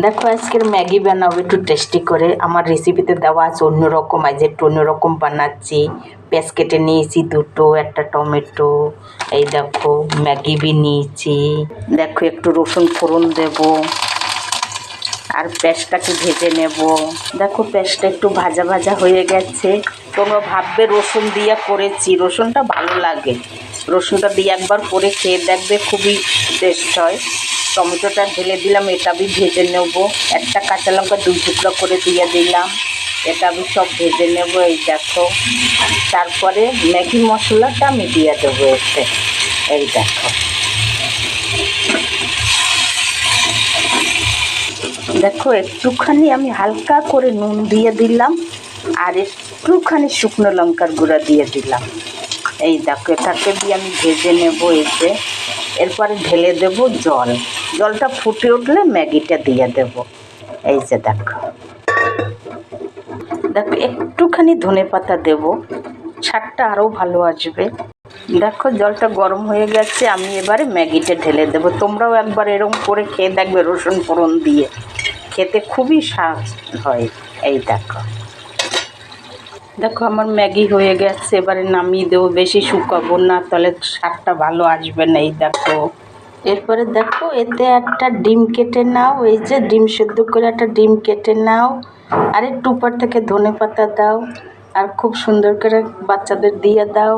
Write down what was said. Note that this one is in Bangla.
দেখো আজকের ম্যাগি বানাবো একটু টেস্টি করে। আমার রেসিপিতে দেওয়া আছে অন্যরকম, আজ একটু অন্যরকম বানাচ্ছি। পেঁয়াজ কেটে নিয়েছি দুটো, একটা টমেটো, এই দেখো ম্যাগি বি নিয়েছি। দেখো একটু রসুন ফোড়ন দেব আর পেঁয়াজটাকে ভেজে নেব। দেখো পেঁয়াজটা একটু ভাজা ভাজা হয়ে গেছে। তোমরা ভাববে রসুন দিয়ে করেছি, রসুনটা ভালো লাগে, রসুনটা দিয়ে একবার করে খেয়ে দেখবে, খুবই টেস্ট হয়। টমেটোটা ঢেলে দিলাম, এটা আমি ভেজে নেব। একটা কাঁচা লঙ্কা 2 টুকরো করে দিয়ে দিলাম, এটা আমি সব ভেজে নেব। এই দেখো, তারপরে ম্যাগি মশলাটা আমি দিয়ে দেবো এতে। এই দেখো, দেখো একটুখানি আমি হালকা করে নুন দিয়ে দিলাম আর একটুখানি শুকনো লঙ্কার গুঁড়া দিয়ে দিলাম। এই দেখো, এটাকে দিয়ে আমি ভেজে নেব। এতে এরপরে ঢেলে দেব জল, জলটা ফুটে উঠলে ম্যাগিটা দিয়ে দেব। এই যে দেখো, দেখো একটুখানি ধনেপাতা দেব, স্বাদটা আরও ভালো আসবে। দেখো জলটা গরম হয়ে গেছে, আমি এবারে ম্যাগিটা ঢেলে দেব। তোমরাও একবার এরকম করে খেয়ে দেখবে, রসুন ফোড়ন দিয়ে খেতে খুবই স্বাদ হয়। এই দেখো, দেখো আমার ম্যাগি হয়ে গেছে, এবারে নামিয়ে দেবো। বেশি শুকাবো না, তাহলে স্বাদটা ভালো আসবে না। এই দেখো, এরপরে দেখো এতে একটা ডিম কেটে নাও। এই যে ডিম সেদ্ধ করে একটা ডিম কেটে নাও, আর একটু উপর থেকে ধনেপাতা দাও, আর খুব সুন্দর করে বাচ্চাদের দিয়ে দাও।